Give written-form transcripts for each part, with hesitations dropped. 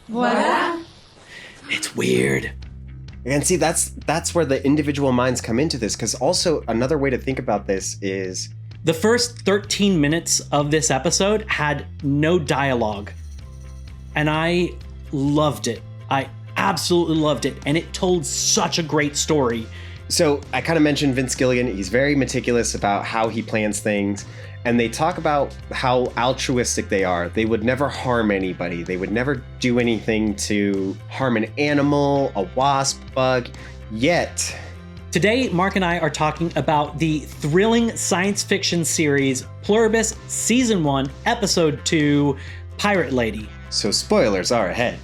Voilà. It's weird. And see, that's where the individual minds come into this, because also another way to think about this is the first 13 minutes of this episode had no dialogue, and I loved it. I absolutely loved it, and it told such a great story. So I kind of mentioned Vince Gilligan. He's very meticulous about how he plans things. And they talk about how altruistic they are. They would never harm anybody. They would never do anything to harm an animal, a wasp, bug. Yet, today, Mark and I are talking about the thrilling science fiction series Pluribus Season 1, Episode 2, Pirate Lady. So spoilers are ahead.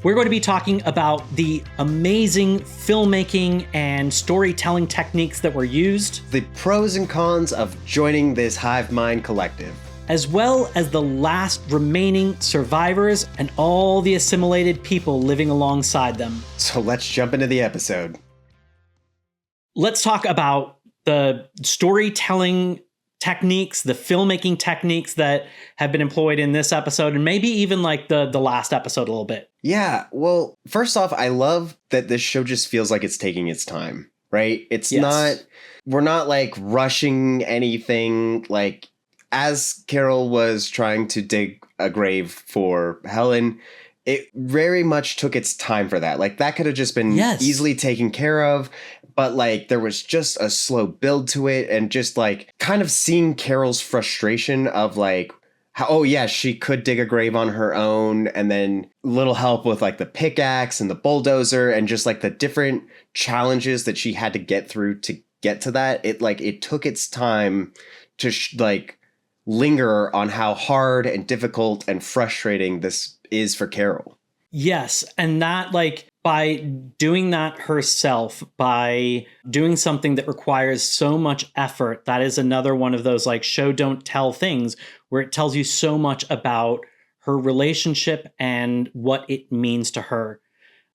We're going to be talking about the amazing filmmaking and storytelling techniques that were used, the pros and cons of joining this hive mind collective, as well as the last remaining survivors and all the assimilated people living alongside them. So let's jump into the episode. Let's talk about the storytelling techniques, the filmmaking techniques that have been employed in this episode, and maybe even like the last episode a little bit. Yeah, well, first off, I love that this show just feels like it's taking its time, right? We're not like rushing anything. Like, as Carol was trying to dig a grave for Helen, it very much took its time for that. Like, that could have just been easily taken care of. But like there was just a slow build to it, and just like kind of seeing Carol's frustration of like, how, oh yeah, she could dig a grave on her own, and then little help with like the pickaxe and the bulldozer, and just like the different challenges that she had to get through to get to that. It took its time to linger on how hard and difficult and frustrating this is for Carol. Yes, and that like by doing that herself, by doing something that requires so much effort, that is another one of those like show don't tell things where it tells you so much about her relationship and what it means to her.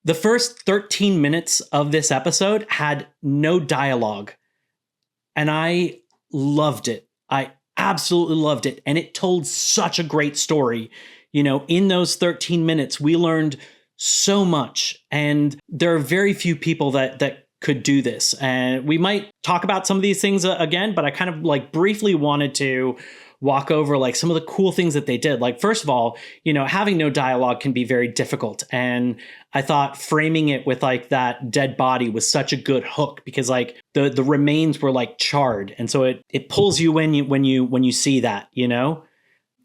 The first 13 minutes of this episode had no dialogue, and I loved it. I absolutely loved it, and it told such a great story. You know, in those 13 minutes, we learned so much, and there are very few people that could do this. And we might talk about some of these things again, but I kind of like briefly wanted to walk over like some of the cool things that they did. Like, first of all, you know, having no dialogue can be very difficult. And I thought framing it with like that dead body was such a good hook, because like the remains were like charred. And so it pulls you in when you see that, you know?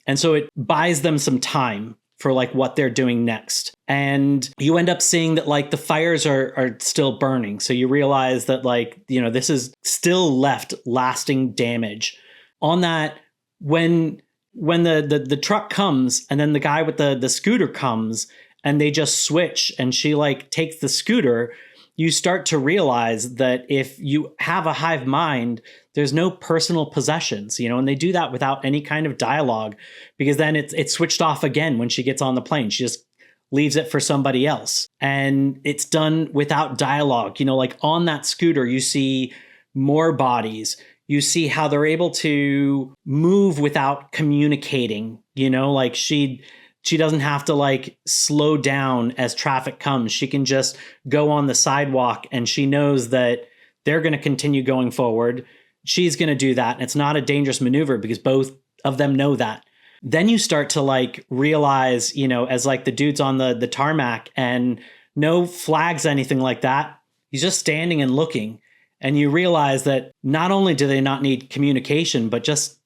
And so it buys them some time for like what they're doing next. And you end up seeing that like the fires are still burning. So you realize that like, you know, this is still left lasting damage. On that, when the truck comes and then the guy with the scooter comes and they just switch and she like takes the scooter, you start to realize that if you have a hive mind, there's no personal possessions, you know, and they do that without any kind of dialogue, because then it's switched off again when she gets on the plane. She just leaves it for somebody else, and it's done without dialogue. You know, like on that scooter, you see more bodies. You see how they're able to move without communicating, you know, like she doesn't have to like slow down as traffic comes. She can just go on the sidewalk, and she knows that they're going to continue going forward. She's going to do that. And it's not a dangerous maneuver because both of them know that. Then you start to like realize, you know, as like the dude's on the tarmac and no flags, anything like that. He's just standing and looking. And you realize that not only do they not need communication, but just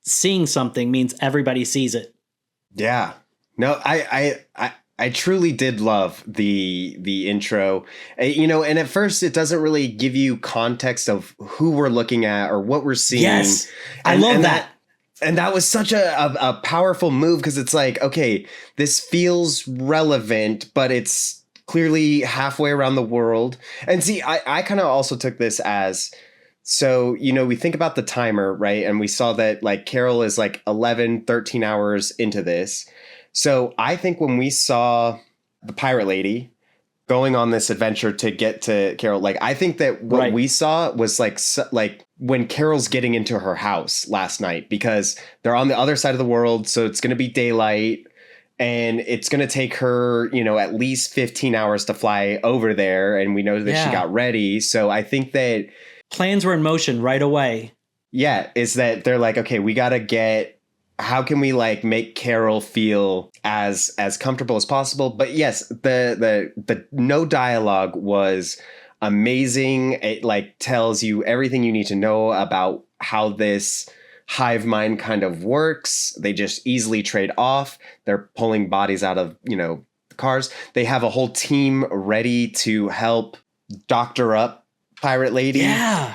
seeing something means everybody sees it. Yeah. No, I truly did love the intro, you know, and at first it doesn't really give you context of who we're looking at or what we're seeing. Yes, I love that. And that was such a powerful move, because it's like, okay, this feels relevant, but it's clearly halfway around the world. And see, I kind of also took this as, so, you know, we think about the timer, right? And we saw that like Carol is like 13 hours into this. So I think when we saw the pirate lady going on this adventure to get to Carol, like, I think that what we saw was like when Carol's getting into her house last night, because they're on the other side of the world. So it's going to be daylight. And it's going to take her, at least 15 hours to fly over there. And we know that she got ready. So I think that plans were in motion right away. Yeah, is that they're like, okay, we got to how can we like make Carol feel as comfortable as possible? But yes, the no dialogue was amazing. It like tells you everything you need to know about how this hive mind kind of works. They just easily trade off. They're pulling bodies out of, cars. They have a whole team ready to help doctor up Pirate Lady. Yeah.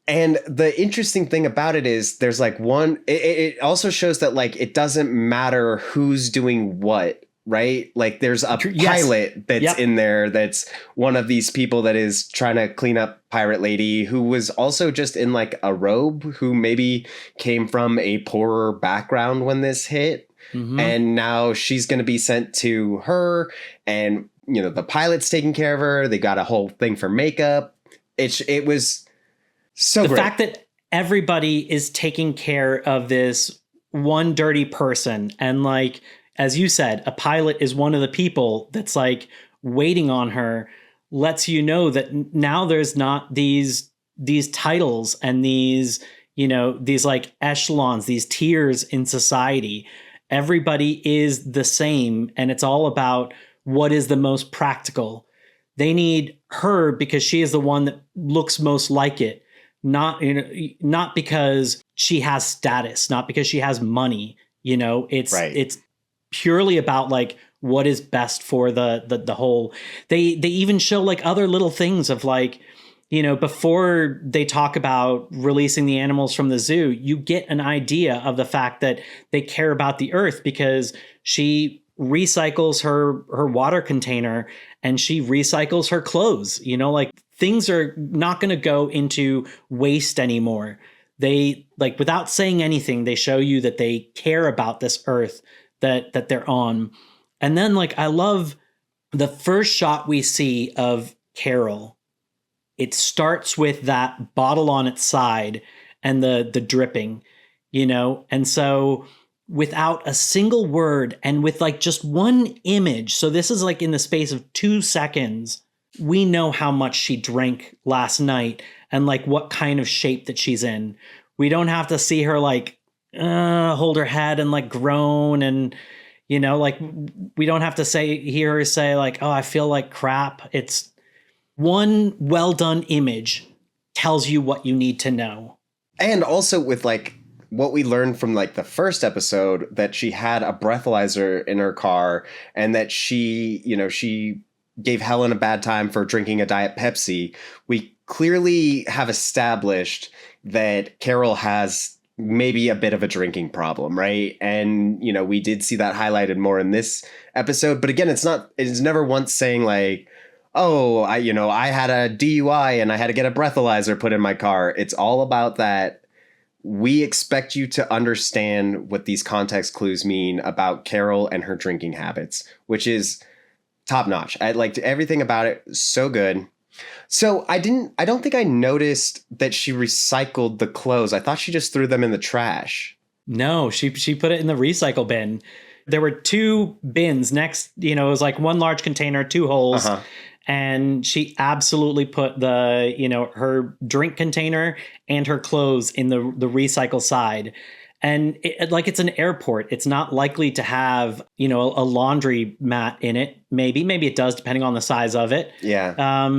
And the interesting thing about it is there's like it also shows that like it doesn't matter who's doing what, right? Like there's a pilot that's in there that's one of these people that is trying to clean up Pirate Lady, who was also just in like a robe, who maybe came from a poorer background when this hit. Mm-hmm. And now she's going to be sent to her, and the pilot's taking care of her. They got a whole thing for makeup. It was so the great. fact that everybody is taking care of this one dirty person, and like, as you said, a pilot is one of the people that's like waiting on her, lets you know that now there's not these titles and these like echelons, these tiers in society. Everybody is the same, and it's all about what is the most practical. They need her because she is the one that looks most like it. Not because she has status, not because she has money. It's purely about like what is best for the whole. They even show like other little things of like, before they talk about releasing the animals from the zoo, you get an idea of the fact that they care about the earth because she recycles her water container and she recycles her clothes. Like things are not going to go into waste anymore. They like, without saying anything, they show you that they care about this earth that they're on. And then like, I love the first shot we see of Carol. It starts with that bottle on its side and the dripping, and so without a single word and with like just one image. So this is like in the space of 2 seconds, we know how much she drank last night and like what kind of shape that she's in. We don't have to see her like hold her head and like groan and, like we don't have to hear her say like, oh, I feel like crap. It's one well done image tells you what you need to know. And also with like what we learned from like the first episode, that she had a breathalyzer in her car and that she gave Helen a bad time for drinking a Diet Pepsi. We clearly have established that Carol has maybe a bit of a drinking problem, right? And, we did see that highlighted more in this episode. But again, it's never once saying like, oh, I had a DUI and I had to get a breathalyzer put in my car. It's all about that. We expect you to understand what these context clues mean about Carol and her drinking habits, which is top notch. I liked everything about it. So good. So I don't think I noticed that she recycled the clothes. I thought she just threw them in the trash. No, she put it in the recycle bin. There were 2 bins next, it was like one large container, 2 holes. Uh-huh. And she absolutely put the, her drink container and her clothes in the recycle side. And it's an airport. It's not likely to have, a laundry mat in it. Maybe it does, depending on the size of it. Yeah.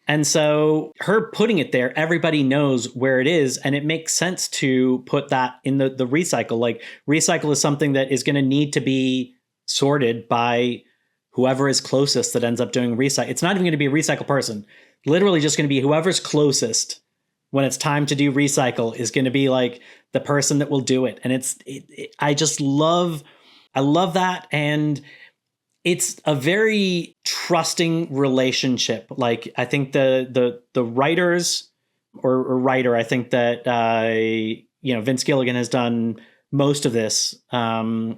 And so her putting it there, everybody knows where it is. And it makes sense to put that in the recycle. Like recycle is something that is going to need to be sorted by whoever is closest that ends up doing recycle. It's not even going to be a recycle person. Literally just going to be whoever's closest when it's time to do recycle is going to be like the person that will do it. And I love that. And it's a very trusting relationship. Like I think the writers or writer, I think that, Vince Gilligan has done most of this. I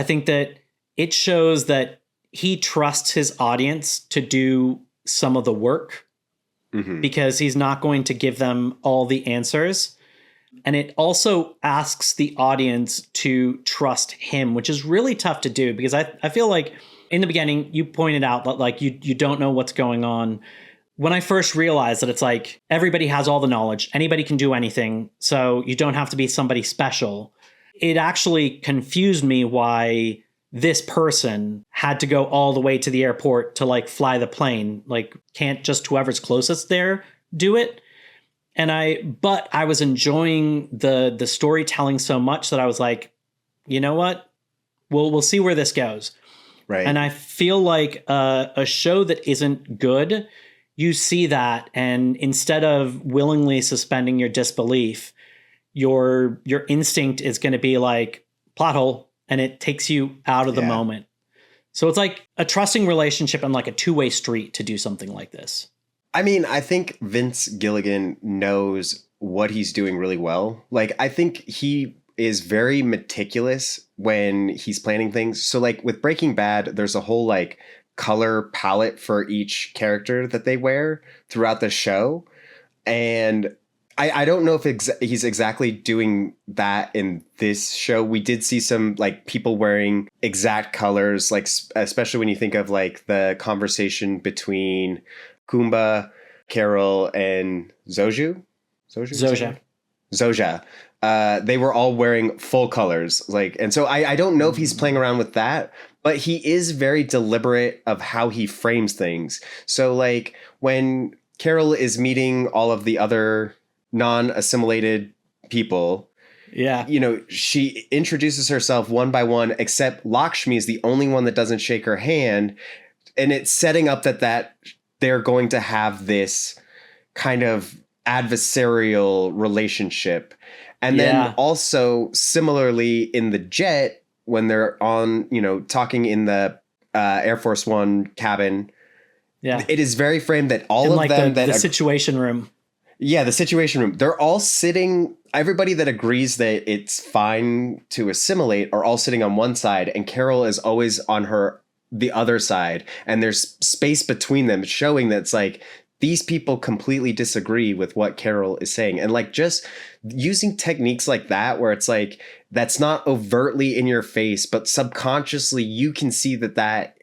think that it shows that he trusts his audience to do some of the work because he's not going to give them all the answers. And it also asks the audience to trust him, which is really tough to do because I feel like in the beginning, you pointed out that like you don't know what's going on. When I first realized that it's like everybody has all the knowledge, anybody can do anything, so you don't have to be somebody special. It actually confused me why this person had to go all the way to the airport to like fly the plane. Like, can't just whoever's closest there do it? But I was enjoying the storytelling so much that I was like, you know what? We'll see where this goes. Right. And I feel like a show that isn't good, you see that, and instead of willingly suspending your disbelief, your instinct is going to be like plot hole, and it takes you out of the moment. So it's like a trusting relationship and like a two-way street to do something like this. I mean, I think Vince Gilligan knows what he's doing really well. Like, I think he is very meticulous when he's planning things. So like with Breaking Bad, there's a whole like color palette for each character that they wear throughout the show. And I don't know if he's exactly doing that in this show. We did see some like people wearing exact colors, like especially when you think of like the conversation between Kumba, Carol, and Zoja. They were all wearing full colors. Like, and so I don't know if he's playing around with that, but he is very deliberate of how he frames things. So like when Carol is meeting all of the other non-assimilated people, you know, she introduces herself one by one, except Lakshmi is the only one that doesn't shake her hand. And it's setting up that they're going to have this kind of adversarial relationship. And then also similarly in the jet, when they're on, you know, talking in the Air Force One cabin, it is very framed that all of like them the Situation Room. Yeah, the Situation Room. They're all sitting, everybody that agrees that it's fine to assimilate are all sitting on one side, and Carol is always on the other side, and there's space between them, showing that it's like these people completely disagree with what Carol is saying. And like just using techniques like that, where it's like that's not overtly in your face, but subconsciously you can see that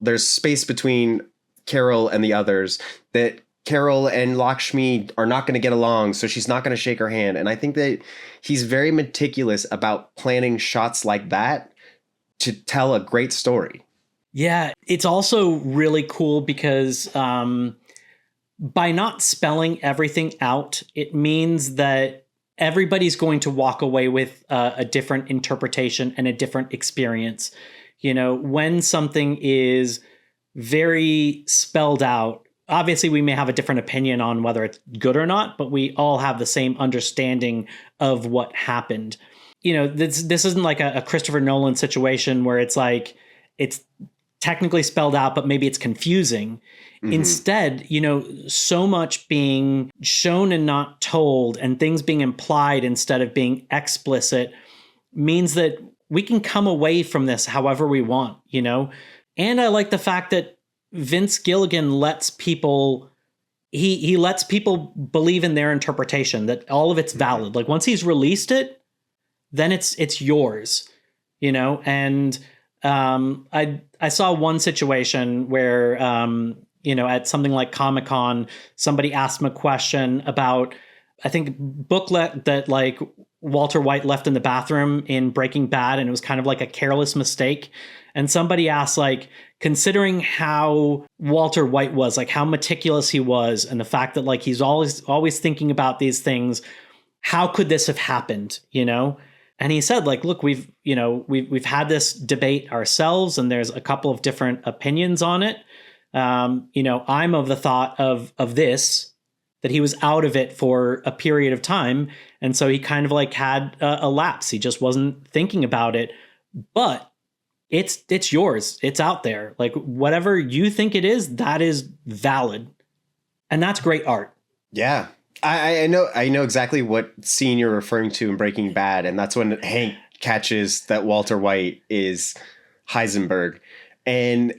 there's space between Carol and the others, that Carol and Lakshmi are not going to get along, so she's not going to shake her hand. And I think that he's very meticulous about planning shots like that to tell a great story. Yeah, it's also really cool because by not spelling everything out, it means that everybody's going to walk away with a different interpretation and a different experience. You know, when something is very spelled out, obviously we may have a different opinion on whether it's good or not, but we all have the same understanding of what happened. You know, this isn't like a Christopher Nolan situation where it's like it's technically spelled out, but maybe it's confusing. Mm-hmm. Instead, you know, so much being shown and not told, and things being implied instead of being explicit, means that we can come away from this however we want, you know? And I like the fact that Vince Gilligan lets people, he lets people believe in their interpretation, that all of it's valid. Like once he's released it, then it's yours, you know? And I saw one situation where, you know, at something like Comic-Con, somebody asked him a question about, I think, booklet that like Walter White left in the bathroom in Breaking Bad, and it was kind of like a careless mistake. And somebody asked, like, considering how Walter White was, like how meticulous he was, and the fact that like he's always thinking about these things, how could this have happened, you know? And he said, like, look, we've had this debate ourselves, and there's a couple of different opinions on it. You know, I'm of the thought of this, that he was out of it for a period of time. And so he kind of like had a lapse. He just wasn't thinking about it, but it's yours. It's out there. Like whatever you think it is, that is valid. And that's great art. Yeah. I know exactly what scene you're referring to in Breaking Bad. And that's when Hank catches that Walter White is Heisenberg. And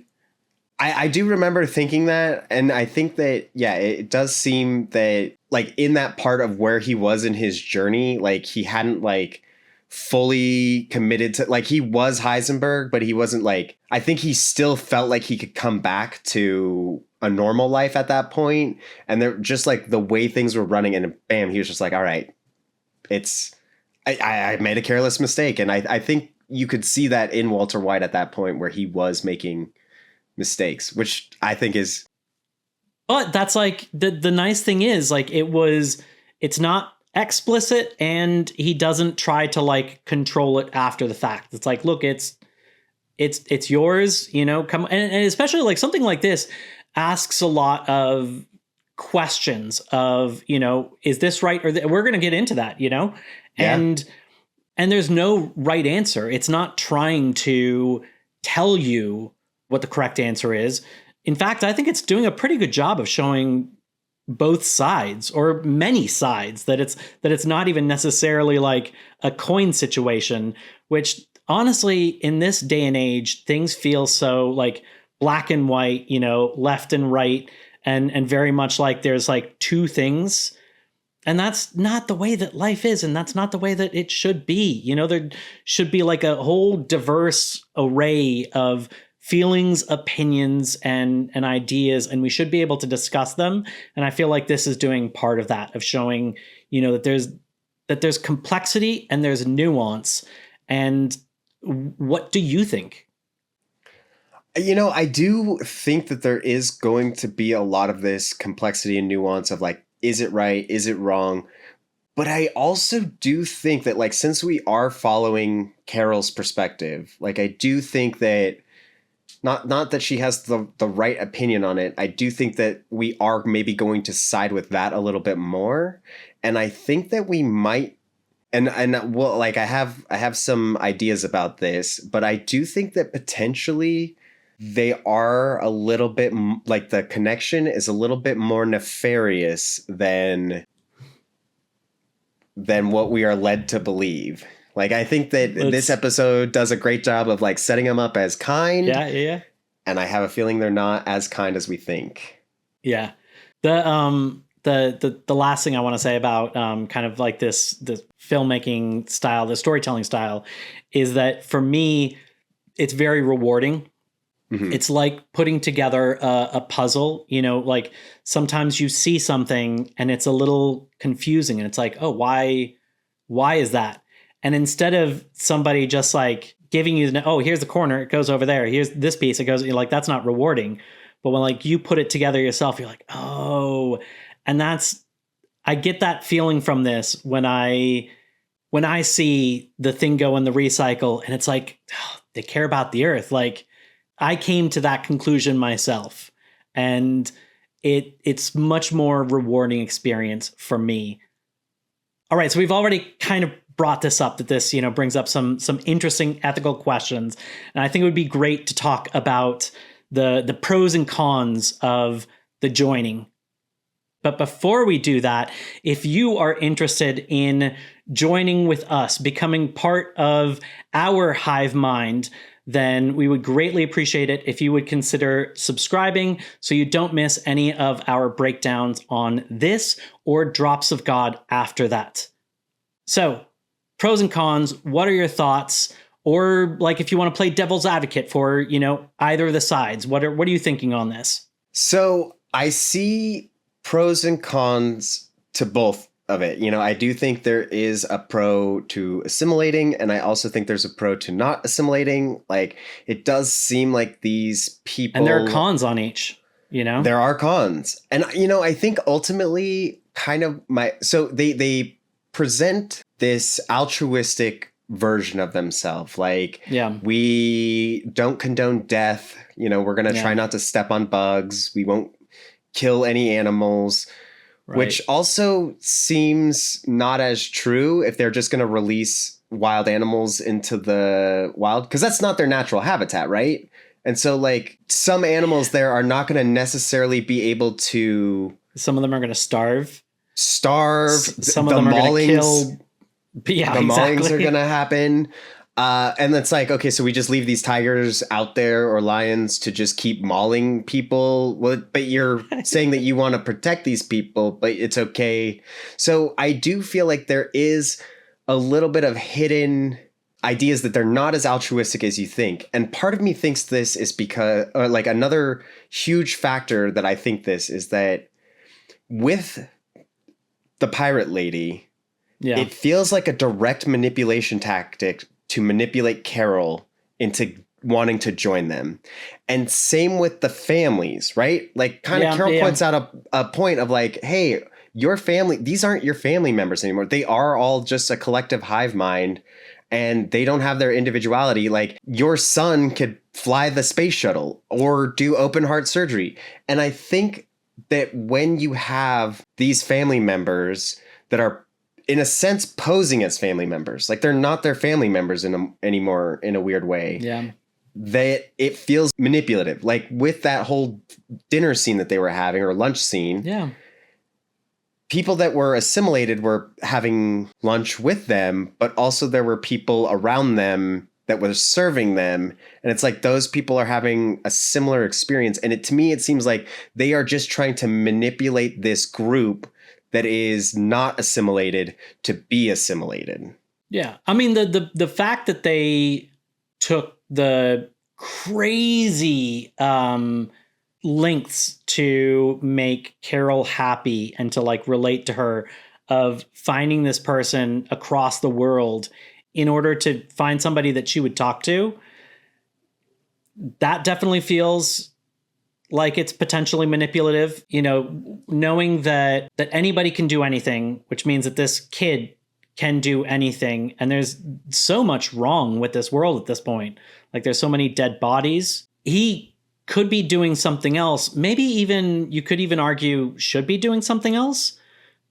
I do remember thinking that. And I think that, yeah, it does seem that like in that part of where he was in his journey, like he hadn't like fully committed to, like he was Heisenberg, but he wasn't like, I think he still felt like he could come back to a normal life at that point. And they're just like the way things were running, and bam, he was just like, all right, I made a careless mistake. And I think you could see that in Walter White at that point where he was making mistakes, which I think is. But that's like the nice thing is like it's not explicit, and he doesn't try to like control it after the fact. It's like, look, it's yours, you know, come, and especially like something like this asks a lot of questions of, you know, is this right? Or we're going to get into that, you know, and there's no right answer. It's not trying to tell you what the correct answer is. In fact, I think it's doing a pretty good job of showing both sides, or many sides, that it's not even necessarily like a coin situation, which honestly, in this day and age, things feel so like black and white, you know, left and right, and very much like there's like two things. And that's not the way that life is, and that's not the way that it should be. You know, there should be like a whole diverse array of feelings, opinions, and ideas, and we should be able to discuss them. And I feel like this is doing part of that, of showing, you know, that there's complexity and there's nuance. And what do you think? You know, I do think that there is going to be a lot of this complexity and nuance of like, is it right? Is it wrong? But I also do think that, like, since we are following Carol's perspective, like, I do think that not that she has the right opinion on it. I do think that we are maybe going to side with that a little bit more. And I think that we might, and well, like I have some ideas about this, but I do think that potentially they are a little bit like the connection is a little bit more nefarious than what we are led to believe. Like, I think that this episode does a great job of like setting them up as kind. Yeah. And I have a feeling they're not as kind as we think. Yeah. The last thing I want to say about kind of like the filmmaking style, the storytelling style, is that for me, it's very rewarding. Mm-hmm. It's like putting together a puzzle, you know, like sometimes you see something and it's a little confusing and it's like, oh, why is that? And instead of somebody just like giving you, oh, here's the corner, it goes over there. Here's this piece, it goes, you're like, that's not rewarding. But when like you put it together yourself, you're like, oh, and I get that feeling from this when I see the thing go in the recycle and it's like, oh, they care about the earth. Like I came to that conclusion myself, and it's much more rewarding experience for me. All right. So we've already kind of brought this up, that this, you know, brings up some interesting ethical questions. And I think it would be great to talk about the pros and cons of the joining. But before we do that, if you are interested in joining with us, becoming part of our hive mind, then we would greatly appreciate it if you would consider subscribing so you don't miss any of our breakdowns on this or Drops of God after that. So, pros and cons, what are your thoughts? Or like if you want to play devil's advocate for, you know, either of the sides, what are you thinking on this? So I see pros and cons to both of it. You know, I do think there is a pro to assimilating, and I also think there's a pro to not assimilating. Like, it does seem like these people, and there are cons on each, you know, there are cons. And, you know, I think ultimately kind of so they present this altruistic version of themselves. Like, yeah, we don't condone death. You know, we're going to try not to step on bugs. We won't kill any animals, right. Which also seems not as true if they're just going to release wild animals into the wild, because that's not their natural habitat, right? And so, like, some animals there are not going to necessarily be able to. Some of them are going to starve. Some of them are going to kill. Yeah, the maulings are going to happen. And it's like, okay, so we just leave these tigers out there or lions to just keep mauling people. Well, but you're saying that you want to protect these people, but it's okay. So I do feel like there is a little bit of hidden ideas that they're not as altruistic as you think. And part of me thinks this is because, or like another huge factor that I think this is that with the pirate lady, it feels like a direct manipulation tactic to manipulate Carol into wanting to join them. And same with the families, right? Like kind of Carol points out a point of like, hey, your family, these aren't your family members anymore. They are all just a collective hive mind and they don't have their individuality. Like your son could fly the space shuttle or do open heart surgery. And I think that when you have these family members that are in a sense posing as family members, like they're not their family members anymore in a weird way. Yeah. That it feels manipulative. Like with that whole dinner scene that they were having or lunch scene. Yeah. People that were assimilated were having lunch with them, but also there were people around them that were serving them. And it's like those people are having a similar experience. And to me, it seems like they are just trying to manipulate this group that is not assimilated to be assimilated. Yeah. I mean, the fact that they took the crazy lengths to make Carol happy and to like relate to her, of finding this person across the world in order to find somebody that she would talk to, that definitely feels like it's potentially manipulative. You know, knowing that anybody can do anything, which means that this kid can do anything. And there's so much wrong with this world at this point. Like there's so many dead bodies. He could be doing something else. Maybe even, you could even argue, should be doing something else.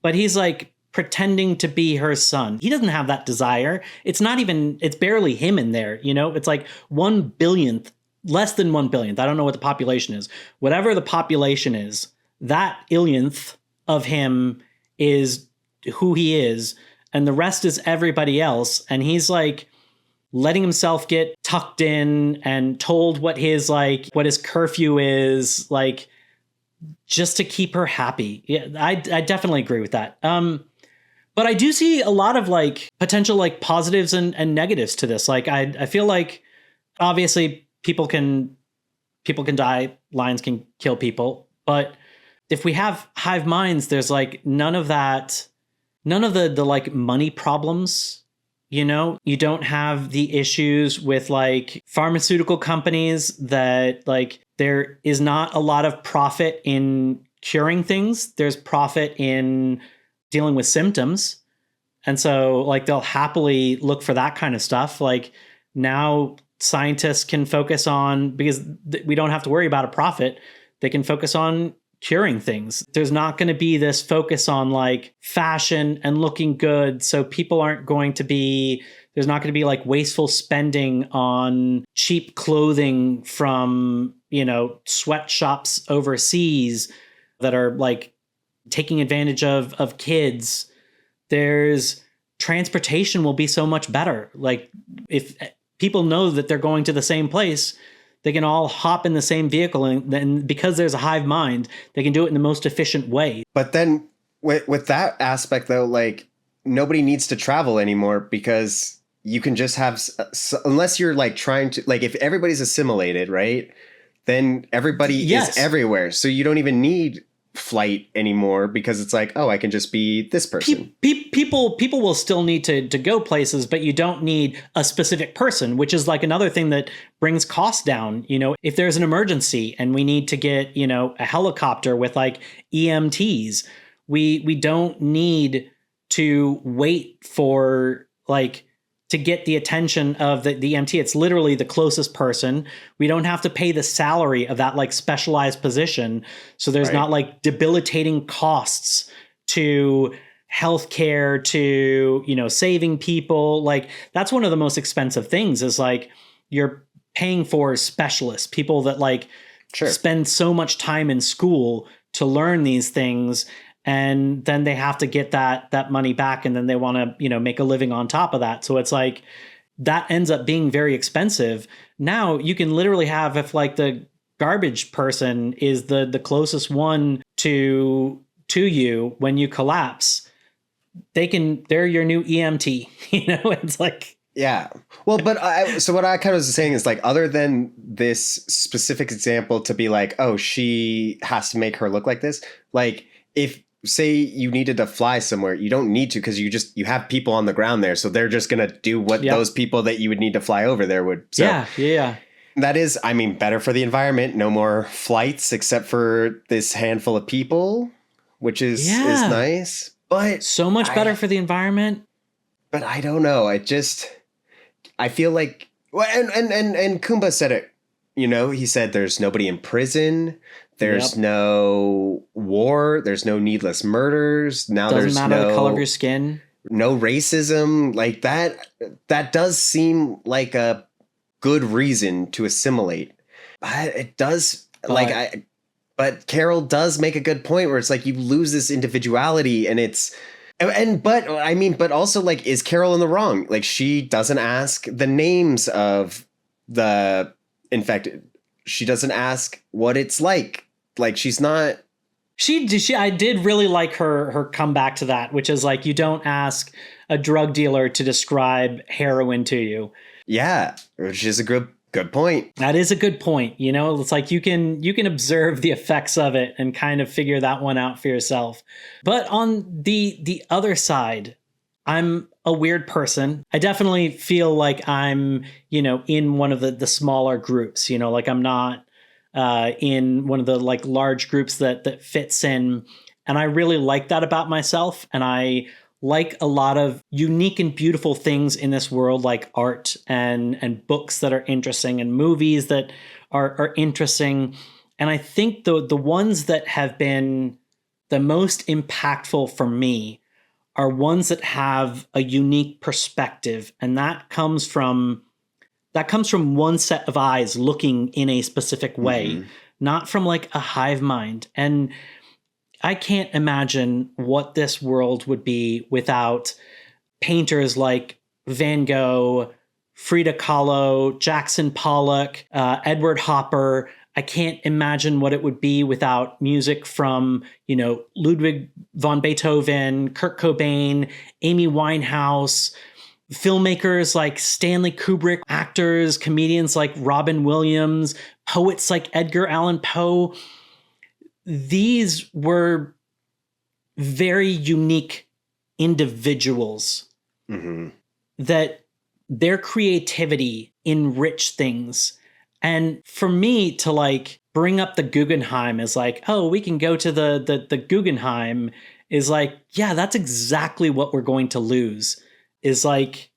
But he's like pretending to be her son. He doesn't have that desire. It's not even, it's barely him in there. You know, it's like 1/1000th, less than 1/100000th. I don't know what the population is. Whatever the population is, that illionth of him is who he is. And the rest is everybody else. And he's like letting himself get tucked in and told what his curfew is, like, just to keep her happy. Yeah, I definitely agree with that. But I do see a lot of like potential like positives and negatives to this. Like I feel like obviously people can die, lions can kill people, but if we have hive minds, there's like none of the like money problems. You know, you don't have the issues with like pharmaceutical companies that like there is not a lot of profit in curing things. There's profit in dealing with symptoms. And so like they'll happily look for that kind of stuff. Like now scientists can focus on, because we don't have to worry about a profit, they can focus on curing things. There's not going to be this focus on like fashion and looking good. So people aren't going to be, there's not going to be like wasteful spending on cheap clothing from, you know, sweatshops overseas that are like taking advantage of kids. There's transportation will be so much better. Like if people know that they're going to the same place, they can all hop in the same vehicle, and then because there's a hive mind, they can do it in the most efficient way. But then with that aspect, though, like nobody needs to travel anymore because you can just have, unless you're like trying to, like if everybody's assimilated, right? Then everybody is everywhere. So you don't even need flight anymore because it's like, oh, I can just be this person. People will still need to go places, but you don't need a specific person, which is like another thing that brings costs down. You know, if there's an emergency and we need to get, you know, a helicopter with like EMTs, we don't need to wait for like to get the attention of the EMT. It's literally the closest person. We don't have to pay the salary of that like specialized position. So there's not like debilitating costs to healthcare, to, you know, saving people. Like that's one of the most expensive things is like you're paying for specialists, people that like spend so much time in school to learn these things. And then they have to get that money back, and then they want to, you know, make a living on top of that. So it's like that ends up being very expensive. Now you can literally have, if like the garbage person is the closest one to you when you collapse, they're your new EMT. It's like, yeah. Well, but so what I kind of was saying is like, other than this specific example to be like, oh, she has to make her look like this. Like, if say you needed to fly somewhere, you don't need to, because you have people on the ground there. So they're just going to do what those people that you would need to fly over there would. So yeah. That is, I mean, better for the environment. No more flights except for this handful of people, which is nice. But so much better for the environment. But I don't know. I feel like, well, and Kumba said it, he said there's nobody in prison. There's no war. There's no needless murders. Now Doesn't matter the color of your skin. No racism. Like that does seem like a good reason to assimilate. But it does, but Carol does make a good point where it's like you lose this individuality, and but also, like, is Carol in the wrong? Like, she doesn't ask the names of the infected. She doesn't ask what it's like. Like, she's not. I did really like her comeback to that, which is like, you don't ask a drug dealer to describe heroin to you. Yeah, which is a good point. That is a good point. It's like you can observe the effects of it and kind of figure that one out for yourself. But on the other side, I'm a weird person. I definitely feel like I'm, in one of the smaller groups, like I'm not in one of the like large groups that fits in. And I really like that about myself. And I like a lot of unique and beautiful things in this world, like art and books that are interesting and movies that are interesting. And I think the ones that have been the most impactful for me are ones that have a unique perspective. And that comes from one set of eyes looking in a specific way, not from like a hive mind. And I can't imagine what this world would be without painters like Van Gogh, Frida Kahlo, Jackson Pollock, Edward Hopper. I can't imagine what it would be without music from, Ludwig von Beethoven, Kurt Cobain, Amy Winehouse, filmmakers like Stanley Kubrick, actors, comedians like Robin Williams, poets like Edgar Allan Poe. These were very unique individuals that their creativity enriched things. And for me to like bring up the Guggenheim as like, oh, we can go to the Guggenheim is like, yeah, that's exactly what we're going to lose, is like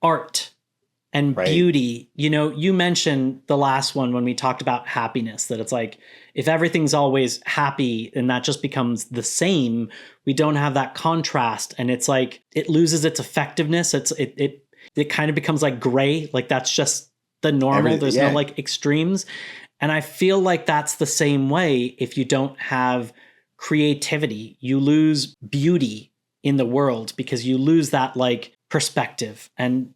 art and beauty. You mentioned the last one when we talked about happiness, that it's like, if everything's always happy and that just becomes the same, we don't have that contrast. And it's like, it loses its effectiveness. It kind of becomes like gray. Like that's just the normal. There's no like extremes. And I feel like that's the same way. If you don't have creativity, you lose beauty in the world because you lose that like perspective. And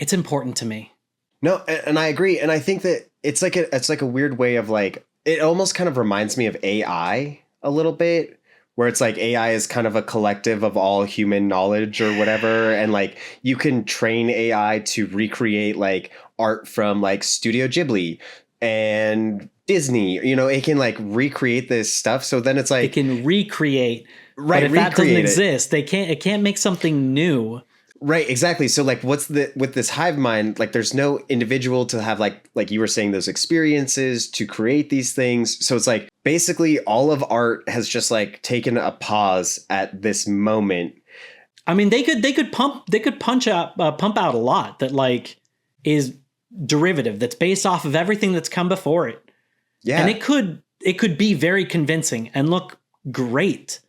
it's important to me. No, and I agree. And I think that it's like a weird way of like, it almost kind of reminds me of AI a little bit, where it's like AI is kind of a collective of all human knowledge or whatever. And like you can train AI to recreate like art from like Studio Ghibli and Disney, it can like recreate this stuff. So then it's like, it can recreate, right? But if that doesn't exist, it can't make something new. Right, exactly. So like with this hive mind, like there's no individual to have like you were saying, those experiences to create these things. So it's like basically all of art has just like taken a pause at this moment. I mean, they could pump out a lot that like is derivative, that's based off of everything that's come before it. Yeah. And it could be very convincing and look great.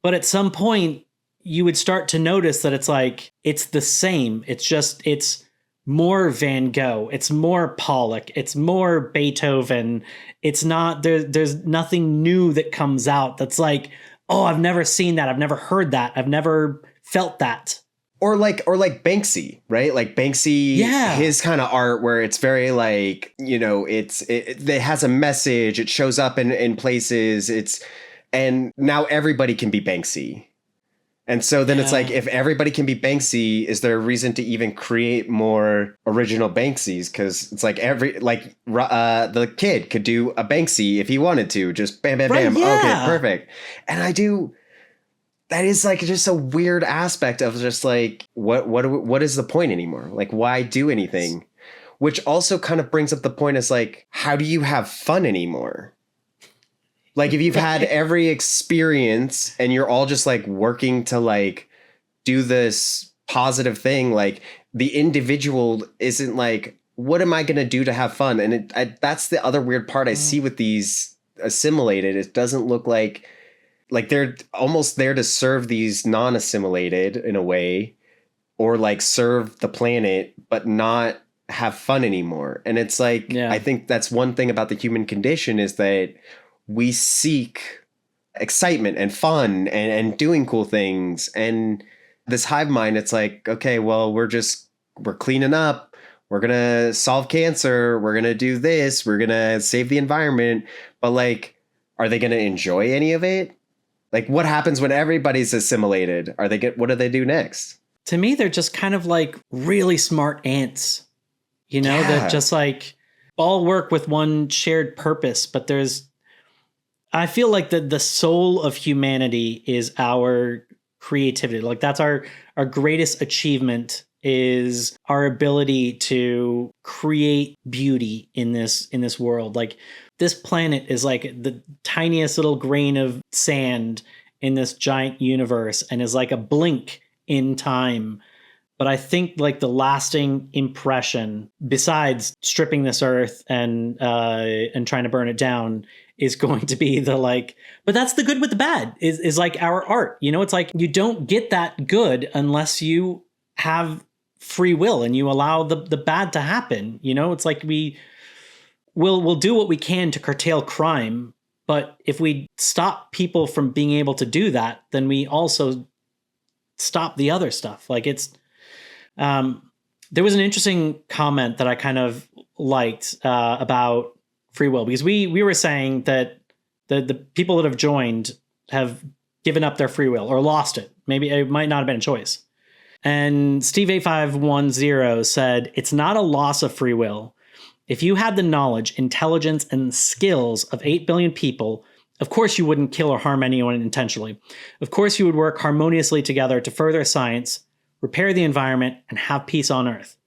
But at some point you would start to notice that it's like, it's the same. It's more Van Gogh. It's more Pollock. It's more Beethoven. It's not, there's nothing new that comes out that's like, oh, I've never seen that. I've never heard that. I've never felt that. Or like Banksy, right? Like Banksy, his kind of art where it's very like, it has a message, it shows up in places, and now everybody can be Banksy. And so then it's like, if everybody can be Banksy, is there a reason to even create more original Banksys? Because it's like the kid could do a Banksy if he wanted to, just bam, bam, bam. Okay, perfect. And that is like just a weird aspect of just like, what is the point anymore? Like, why do anything? Which also kind of brings up the point is like, how do you have fun anymore? Like if you've had every experience and you're all just like working to like do this positive thing, like the individual isn't like, what am I going to do to have fun? And that's the other weird part I see with these assimilated. It doesn't look like they're almost there to serve these non-assimilated in a way, or like serve the planet, but not have fun anymore. And it's like, I think that's one thing about the human condition is that we seek excitement and fun and doing cool things. And this hive mind, it's like, okay, well, we're cleaning up. We're going to solve cancer. We're going to do this. We're going to save the environment. But like, are they going to enjoy any of it? Like what happens when everybody's assimilated? What do they do next? To me, they're just kind of like really smart ants, that just like all work with one shared purpose, but I feel like the soul of humanity is our creativity. Like that's our greatest achievement is our ability to create beauty in this world. Like this planet is like the tiniest little grain of sand in this giant universe and is like a blink in time. But I think like the lasting impression, besides stripping this earth and trying to burn it down, is going to be but that's the good with the bad is like our art. It's like you don't get that good unless you have free will and you allow the bad to happen. It's like we'll do what we can to curtail crime, but if we stop people from being able to do that, then we also stop the other stuff. Like it's there was an interesting comment that I kind of liked about free will, because we were saying that the people that have joined have given up their free will or lost it. Maybe it might not have been a choice. And Steve8510 said, it's not a loss of free will. If you had the knowledge, intelligence, and skills of 8 billion people, of course you wouldn't kill or harm anyone intentionally. Of course you would work harmoniously together to further science, repair the environment, and have peace on Earth.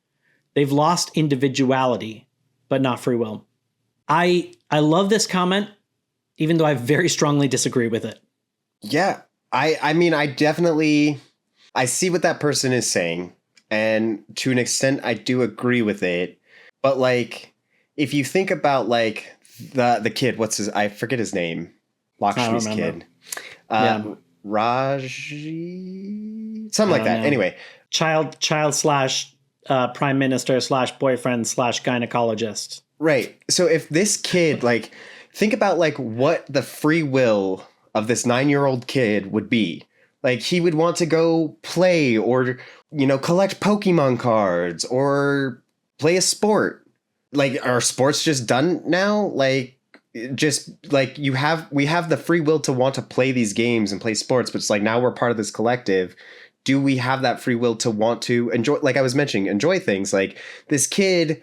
They've lost individuality, but not free will. I love this comment, even though I very strongly disagree with it. Yeah, I mean, I see what that person is saying, and to an extent, I do agree with it. But like, if you think about like the kid, I forget his name, Lakshmi's kid, Raji, something like that. Know. Anyway, child / prime minister / boyfriend / gynecologist. Right. So if this kid, like, think about like what the free will of this 9-year-old kid would be. Like he would want to go play or, collect Pokemon cards or play a sport. Like, are sports just done now? Like, just like we have the free will to want to play these games and play sports, but it's like now we're part of this collective. Do we have that free will to want to enjoy, like I was mentioning, enjoy things? Like this kid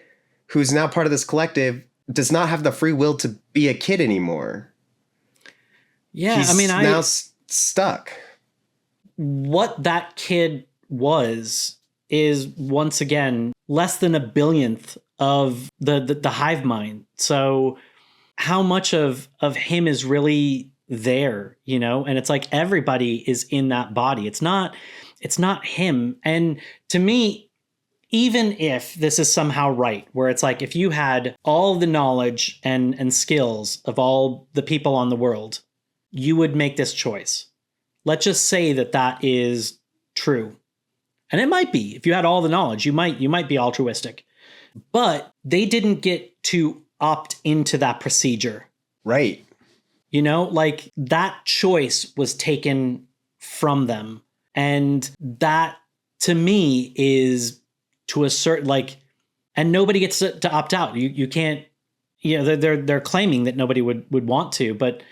who's now part of this collective does not have the free will to be a kid anymore. Yeah, he's now stuck. What that kid is once again less than a billionth of the hive mind. So how much of him is really there, and it's like everybody is in that body. It's not him. And to me, even if this is somehow right, where it's like if you had all the knowledge and skills of all the people on the world, you would make this choice. Let's just say that is true. And it might be. If you had all the knowledge, you might be altruistic. But they didn't get to opt into that procedure. Right. Like that choice was taken from them. And that to me is to a certain, like, and nobody gets to opt out. You can't, they're claiming that nobody would want to, but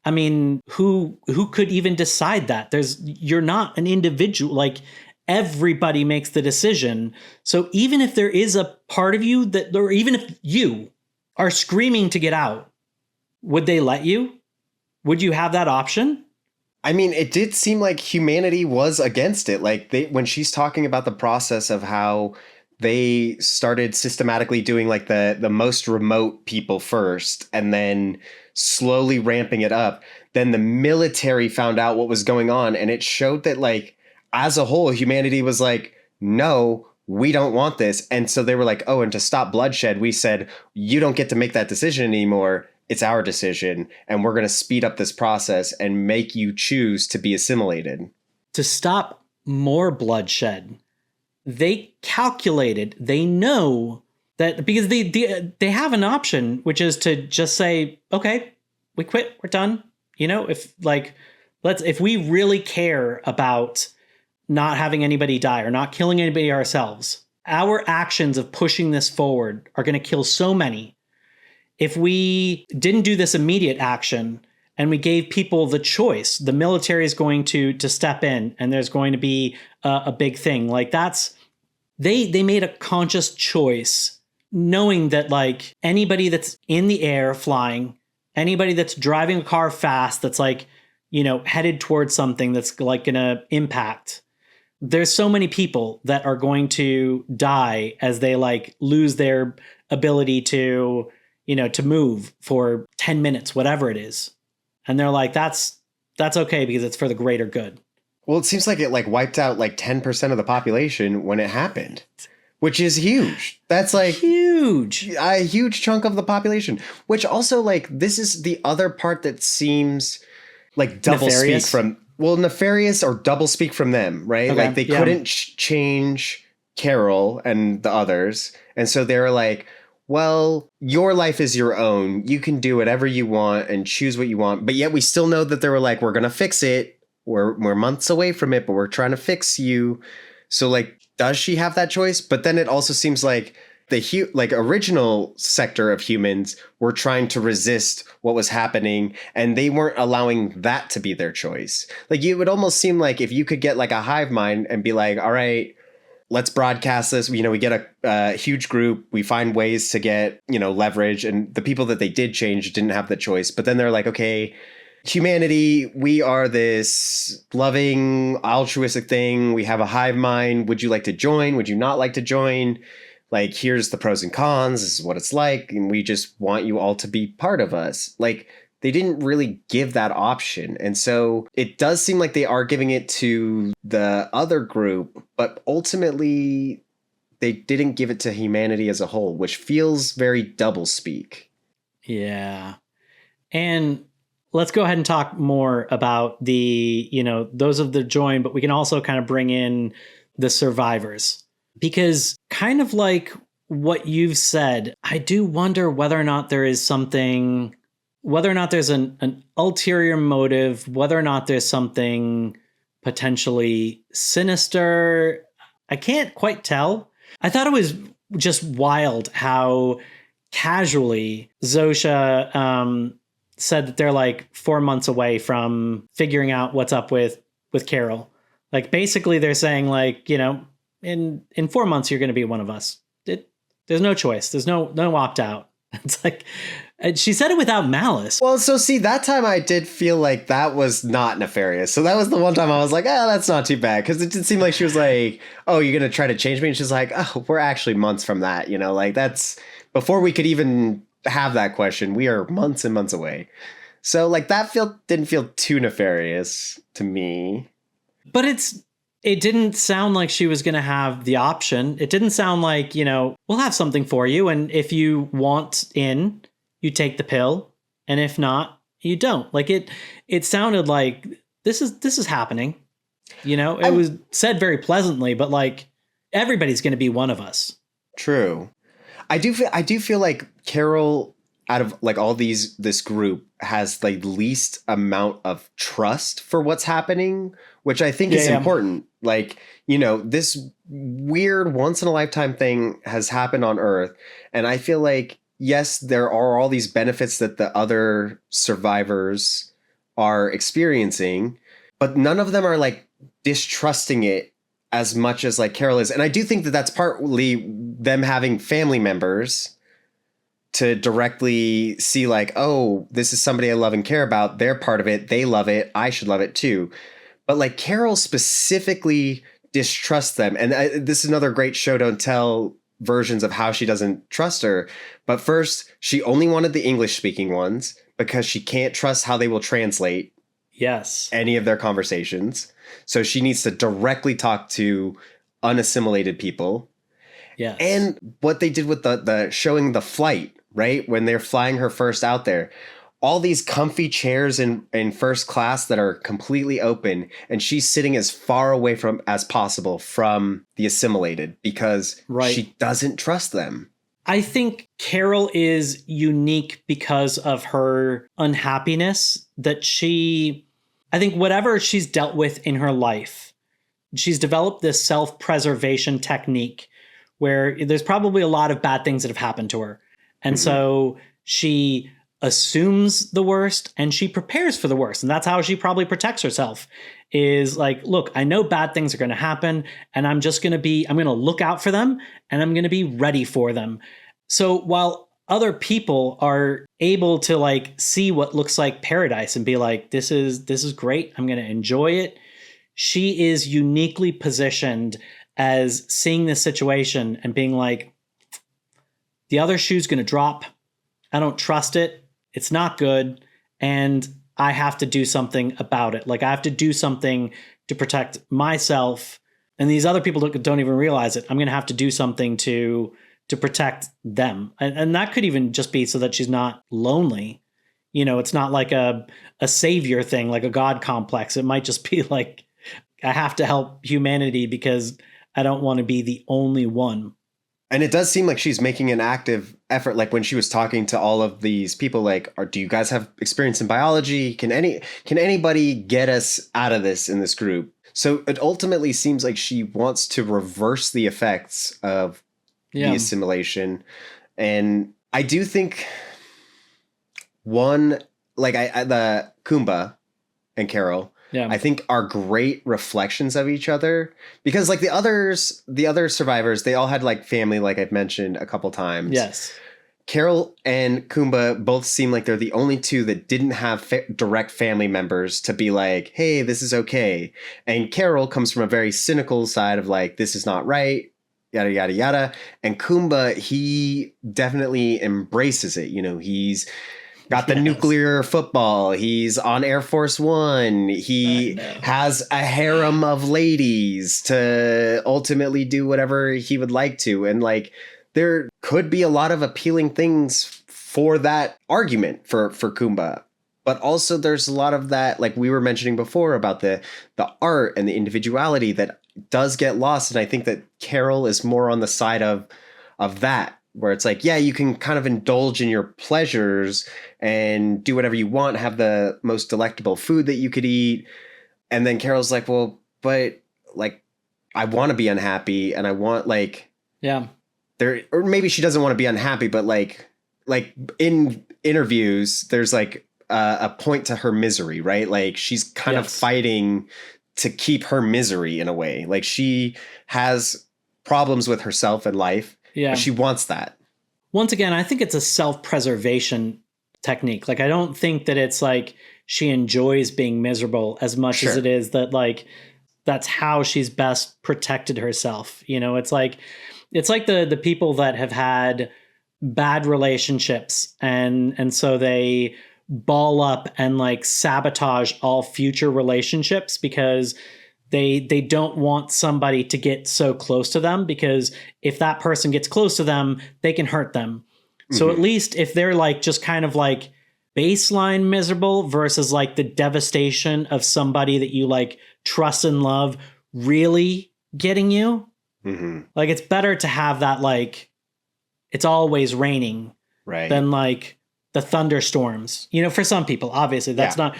I mean, who could even decide that? You're not an individual. Like, everybody makes the decision. So even if there is a part of you that, or even if you are screaming to get out, would they let you? Would you have that option? I mean, it did seem like humanity was against it. Like, when she's talking about the process of how they started systematically doing like the most remote people first and then slowly ramping it up. Then the military found out what was going on, and it showed that, like, as a whole, humanity was like, no, we don't want this. And so they were like, oh, and to stop bloodshed, we said, you don't get to make that decision anymore. It's our decision. And we're going to speed up this process and make you choose to be assimilated. To stop more bloodshed, they calculated, they know that, because they have an option, which is to just say, okay, we quit, we're done. If we really care about not having anybody die or not killing anybody ourselves, our actions of pushing this forward are going to kill so many. If we didn't do this immediate action and we gave people the choice, the military is going to step in, and there's going to be a big thing. Like, they made a conscious choice, knowing that, like, anybody that's in the air flying, anybody that's driving a car fast, that's like, headed towards something that's like going to impact, there's so many people that are going to die as they, like, lose their ability to move for 10 minutes, whatever it is. And they're like, that's okay because it's for the greater good. Well, it seems like it, like, wiped out like 10% of the population when it happened, which is huge. That's like huge, a huge chunk of the population, which also, like, this is the other part that seems like double speak from, nefarious or double speak from them, right? Okay, like, they couldn't change Carol and the others. And so they were like, well, your life is your own. You can do whatever you want and choose what you want. But yet we still know that they were like, we're going to fix it. We're months away from it, but we're trying to fix you. So, like, does she have that choice? But then it also seems like the original sector of humans were trying to resist what was happening, and they weren't allowing that to be their choice. Like, it would almost seem like if you could get like a hive mind and be like, all right, let's broadcast this. We get a huge group. We find ways to get, leverage. And the people that they did change didn't have the choice. But then they're like, okay, humanity, we are this loving, altruistic thing. We have a hive mind. Would you like to join? Would you not like to join? Like, here's the pros and cons. This is what it's like. And we just want you all to be part of us. Like, they didn't really give that option. And so it does seem like they are giving it to the other group, but ultimately they didn't give it to humanity as a whole, which feels very doublespeak. Yeah. And let's go ahead and talk more about the, those of the join, but we can also kind of bring in the survivors, because kind of like what you've said, I do wonder whether or not there is something, whether or not there's an ulterior motive, whether or not there's something potentially sinister. I can't quite tell. I thought it was just wild how casually Zosha said that they're like 4 months away from figuring out what's up with Carol. Like, basically they're saying, like, in 4 months you're going to be one of us. There's no choice. There's no opt out. It's like, and she said it without malice. Well, so see, that time I did feel like that was not nefarious. So that was the one time I was like, that's not too bad. Because it did seem like she was like, oh, you're going to try to change me? And she's like, oh, we're actually months from that. Like, that's before we could even have that question. We are months and months away. So, like, that didn't feel too nefarious to me. But it didn't sound like she was going to have the option. It didn't sound like, we'll have something for you. And if you want in, you take the pill, and if not, you don't. Like, it sounded like this is happening. It was said very pleasantly, but like, everybody's going to be one of us. True. I do feel like Carol out of like all this group has the least amount of trust for what's happening, which I think is important. Like, this weird once in a lifetime thing has happened on Earth. And I feel like, yes, there are all these benefits that the other survivors are experiencing, but none of them are like distrusting it as much as like Carol is. And I do think that that's partly them having family members to directly see like, oh, this is somebody I love and care about. They're part of it. They love it. I should love it too. But like Carol specifically distrusts them. And this is another great show don't tell versions of how she doesn't trust her. But first, she only wanted the English speaking ones because she can't trust how they will translate any of their conversations. So she needs to directly talk to unassimilated people. Yes. And what they did with the showing the flight, right? When they're flying her first out there, all these comfy chairs in first class that are completely open, and she's sitting as far away from as possible from the assimilated because she doesn't trust them. I think Carol is unique because of her unhappiness that I think whatever she's dealt with in her life, she's developed this self-preservation technique where there's probably a lot of bad things that have happened to her. And so she assumes the worst and she prepares for the worst. And that's how she probably protects herself is like, look, I know bad things are going to happen and I'm going to look out for them and I'm going to be ready for them. So while other people are able to like see what looks like paradise and be like, this is great, I'm going to enjoy it, she is uniquely positioned as seeing this situation and being like, the other shoe's going to drop. I don't trust it. It's not good. And I have to do something about it. Like I have to do something to protect myself. And these other people don't even realize it. I'm going to have to do something to protect them. And that could even just be so that she's not lonely. It's not like a savior thing, like a God complex. It might just be like, I have to help humanity because I don't want to be the only one. And it does seem like she's making an active effort. Like when she was talking to all of these people, like, do you guys have experience in biology? Can anybody get us out of this in this group? So it ultimately seems like she wants to reverse the effects of the assimilation. And I do think the Kumba and Carol, I think are great reflections of each other because like the other survivors, they all had like family, like I've mentioned a couple times. Yes. Carol and Kumba both seem like they're the only two that didn't have direct family members to be like, hey, this is okay. And Carol comes from a very cynical side of like, this is not right, yada, yada, yada. And Kumba, he definitely embraces it. He's got the nuclear football. He's on Air Force One. He has a harem of ladies to ultimately do whatever he would like to. And like, there could be a lot of appealing things for that argument for Kumba. But also there's a lot of that, like we were mentioning before about the art and the individuality that does get lost. And I think that Carol is more on the side of that, where it's like, yeah, you can kind of indulge in your pleasures and do whatever you want, have the most delectable food that you could eat. And then Carol's like, well, but like, I want to be unhappy and I want like, or maybe she doesn't want to be unhappy, but like in interviews, there's like a point to her misery, right? Like she's kind of fighting to keep her misery in a way. Like she has problems with herself and life. Yeah. But she wants that. Once again, I think it's a self-preservation technique. Like, I don't think that it's like she enjoys being miserable as much as it is that like, that's how she's best protected herself. It's like the people that have had bad relationships and so they ball up and like sabotage all future relationships because they don't want somebody to get so close to them, because if that person gets close to them, they can hurt them. So at least if they're like just kind of like baseline miserable versus like the devastation of somebody that you like trust and love really getting you, like it's better to have that like it's always raining than like the thunderstorms. For some people, obviously that's not.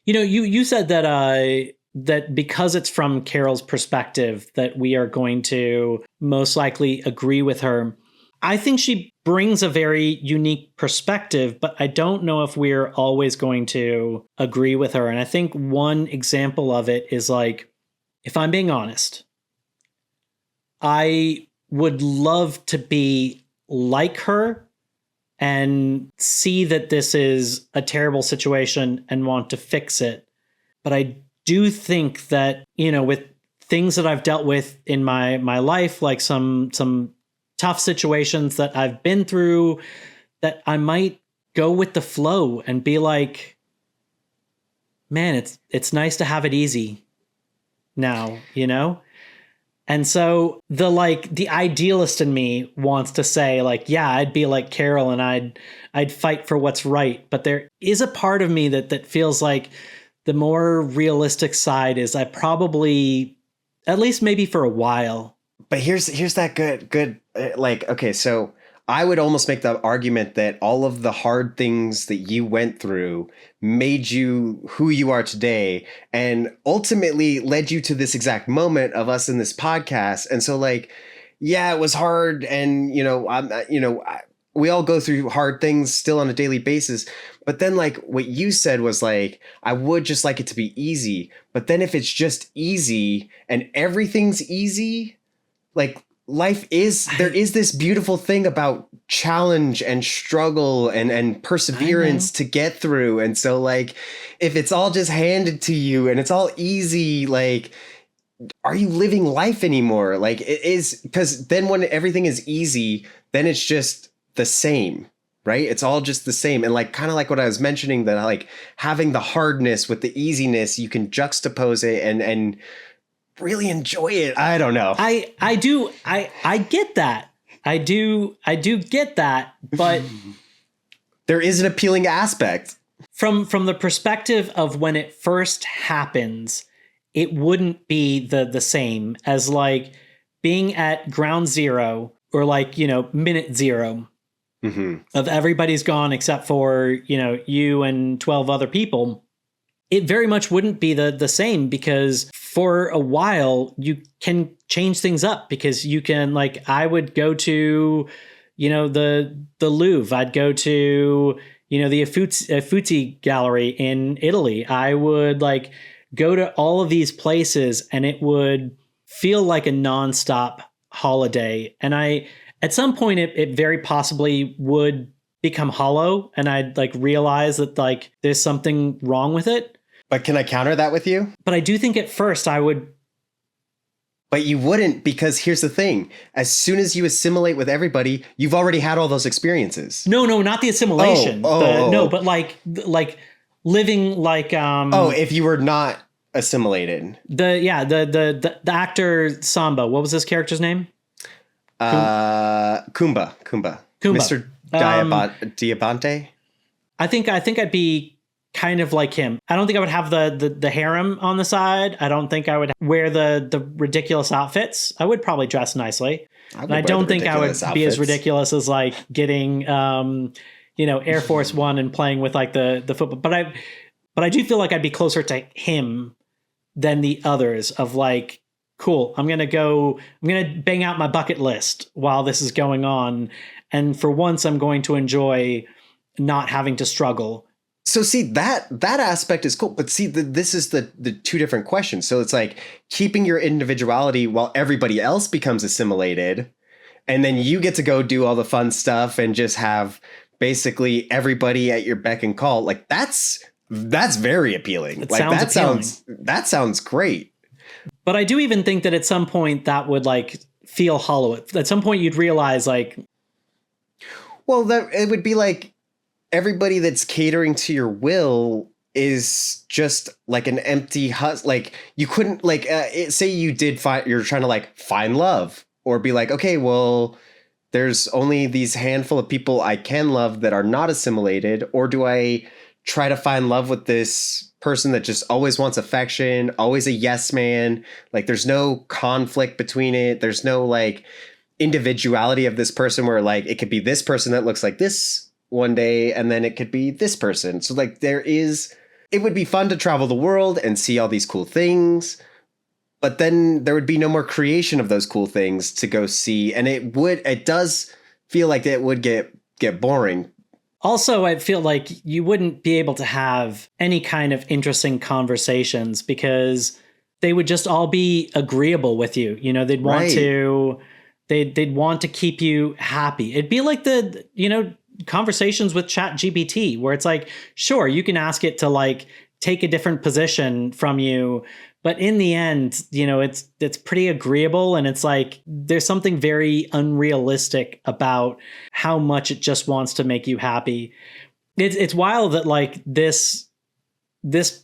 You said that that because it's from Carol's perspective that we are going to most likely agree with her. I think she brings a very unique perspective, but I don't know if we're always going to agree with her. And I think one example of it is like, if I'm being honest, I would love to be like her and see that this is a terrible situation and want to fix it. But I do think that, with things that I've dealt with in my life, like some tough situations that I've been through, that I might go with the flow and be like, man, it's nice to have it easy now, And so the idealist in me wants to say like, yeah, I'd be like Carol and I'd fight for what's right. But there is a part of me that feels like the more realistic side is I probably, at least maybe for a while. But here's that good okay, so I would almost make the argument that all of the hard things that you went through made you who you are today and ultimately led you to this exact moment of us in this podcast. And so it was hard. And, we all go through hard things still on a daily basis. But then what you said was I would just like it to be easy. But then if it's just easy and everything's easy, life is, there is this beautiful thing about challenge and struggle and perseverance to get through. And so if it's all just handed to you and it's all easy, are you living life anymore? It is, because then when everything is easy, then it's just the same, right? It's all just the same. And kind of what I was mentioning, that having the hardness with the easiness, you can juxtapose it and really enjoy it. I don't know. I do. I get that. I do get that. But there is an appealing aspect. From the perspective of when it first happens, it wouldn't be the same as being at ground zero or minute zero of everybody's gone except for, you and 12 other people. It very much wouldn't be the same, because for a while you can change things up, because you can I would go to, the Louvre. I'd go to, the Uffizi gallery in Italy. I would go to all of these places and it would feel like a nonstop holiday. And at some point it very possibly would become hollow and I'd realize that there's something wrong with it. But can I counter that with you? But I do think at first I would. But you wouldn't, because here's the thing. As soon as you assimilate with everybody, you've already had all those experiences. No, not the assimilation. No, but living if you were not assimilated. The actor Samba, what was his character's name? Kumba. Mr. Diabante. I think I'd be kind of like him. I don't think I would have the harem on the side. I don't think I would wear the ridiculous outfits. I would probably dress nicely. I don't think I would be as ridiculous as getting Air Force One and playing with the football. But I do feel like I'd be closer to him than the others of cool, I'm going to bang out my bucket list while this is going on. And for once, I'm going to enjoy not having to struggle. So see, that aspect is cool. But see, this is the two different questions. So it's keeping your individuality while everybody else becomes assimilated. And then you get to go do all the fun stuff and just have basically everybody at your beck and call. That's very appealing. That sounds great. But I do even think that at some point that would feel hollow. At some point you'd realize well, that it would be everybody that's catering to your will is just an empty hus. You couldn't say you did you're trying to find love or be okay, well, there's only these handful of people I can love that are not assimilated, or do I try to find love with this person that just always wants affection, always a yes man? There's no conflict between it. There's no individuality of this person where it could be this person that looks like this one day, and then it could be this person. So like it would be fun to travel the world and see all these cool things, but then there would be no more creation of those cool things to go see. And it does feel like it would get boring. Also, I feel like you wouldn't be able to have any kind of interesting conversations because they would just all be agreeable with you. You know, they'd want to, they'd want to keep you happy. It'd be like the, conversations with ChatGPT where it's like, sure, you can ask it to like take a different position from you, but in the end, it's pretty agreeable. And it's like, there's something very unrealistic about how much it just wants to make you happy. It's wild that like this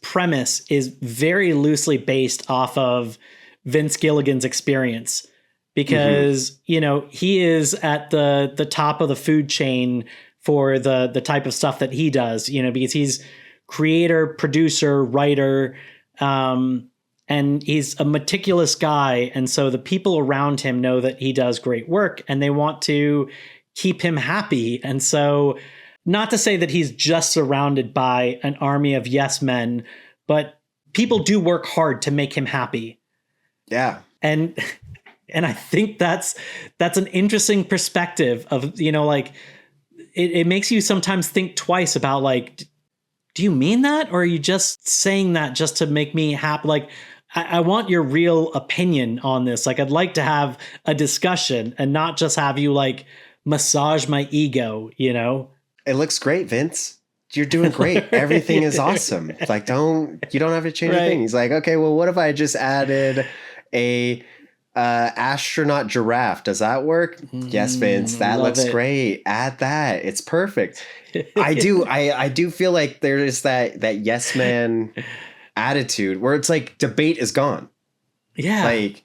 premise is very loosely based off of Vince Gilligan's experience because, he is at the top of the food chain for the type of stuff that he does, because he's creator, producer, writer, and he's a meticulous guy. And so the people around him know that he does great work and they want to keep him happy. And so not to say that he's just surrounded by an army of yes men, but people do work hard to make him happy. Yeah. And I think that's an interesting perspective of, like it makes you sometimes think twice about like, do you mean that? Or are you just saying that just to make me happy? Like, I want your real opinion on this. Like, I'd like to have a discussion and not just have you like massage my ego, It looks great, Vince. You're doing great. Everything is awesome. Like, you don't have to change a thing. He's like, okay, well, what if I just added a astronaut giraffe? Does that work? Yes, Vince, that looks great. Add that. It's perfect. I do feel like there is that yes man attitude where it's like debate is gone. Yeah. Like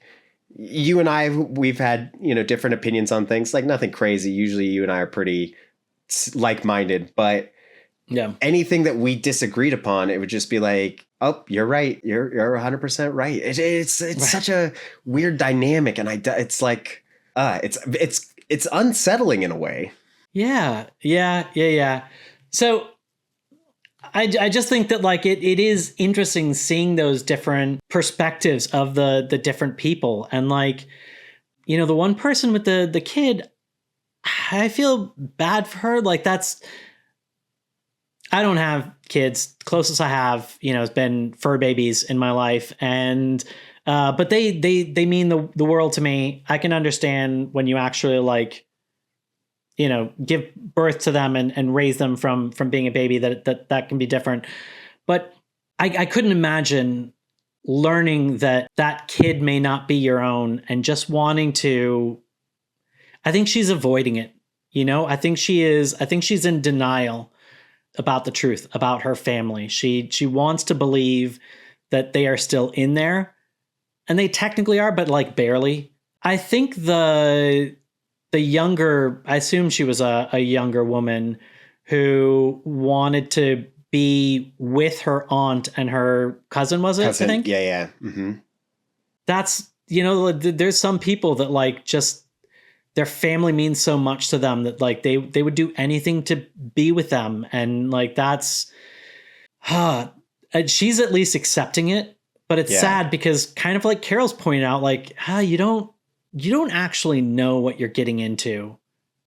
you and I, we've had, different opinions on things, like nothing crazy. Usually you and I are pretty like-minded, but anything that we disagreed upon, it would just be like, oh, you're right. You're 100% right. It's such a weird dynamic. And it's like, it's unsettling in a way. Yeah. So I just think that like it is interesting seeing those different perspectives of the different people. And like, the one person with the kid, I feel bad for her. Like I don't have kids. Closest I have, has been fur babies in my life. And, but they mean the world to me. I can understand when you actually like, give birth to them and raise them from being a baby, that can be different. But I couldn't imagine learning that kid may not be your own and just wanting to, I think she's avoiding it. I think she's in denial about the truth about her family. She wants to believe that they are still in there, and they technically are, but like barely. I think the younger, I assume she was a younger woman who wanted to be with her aunt and her cousin, was it? I think. Yeah. Mm-hmm. That's, there's some people that like just their family means so much to them that like they would do anything to be with them. And like, that's, she's at least accepting it, but it's sad because kind of like Carol's pointed out, like, you don't actually know what you're getting into.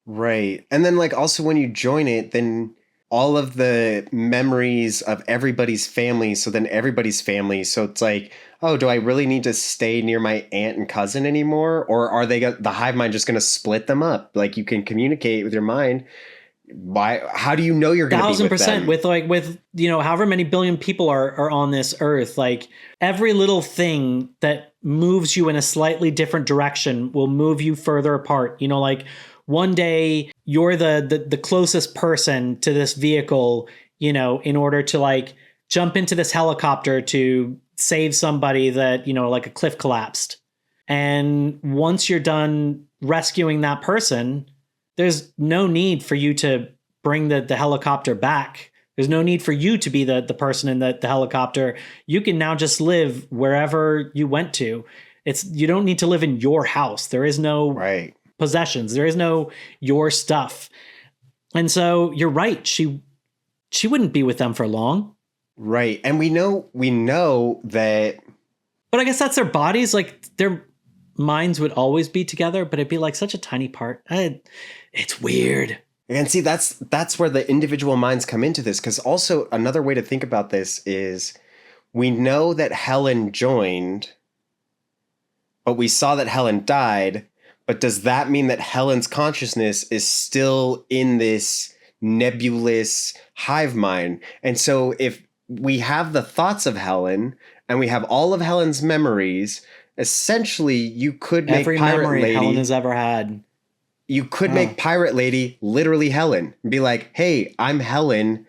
Right. And then like also when you join it, then all of the memories of everybody's family. So then everybody's family. So it's like, oh, do I really need to stay near my aunt and cousin anymore? Or are the hive mind just going to split them up? Like you can communicate with your mind. How do you know you're going to be with them? 1,000% with however many billion people are on this earth, like every little thing that moves you in a slightly different direction will move you further apart. Like one day you're the closest person to this vehicle, in order to like jump into this helicopter to save somebody that, like a cliff collapsed. And once you're done rescuing that person, there's no need for you to bring the helicopter back. There's no need for you to be the person in the helicopter. You can now just live wherever you went to. You don't need to live in your house. There is no possessions. There is no your stuff. And so you're right. She wouldn't be with them for long. Right. And we know that. But I guess that's their bodies. Like their minds would always be together, but it'd be like such a tiny part. It's weird. And see, that's where the individual minds come into this. Because also another way to think about this is we know that Helen joined, but we saw that Helen died. But does that mean that Helen's consciousness is still in this nebulous hive mind? And so if we have the thoughts of Helen and we have all of Helen's memories, essentially you could make every Pirate memory Lady, Helen has ever had. You could make Pirate Lady literally Helen and be like, hey, I'm Helen.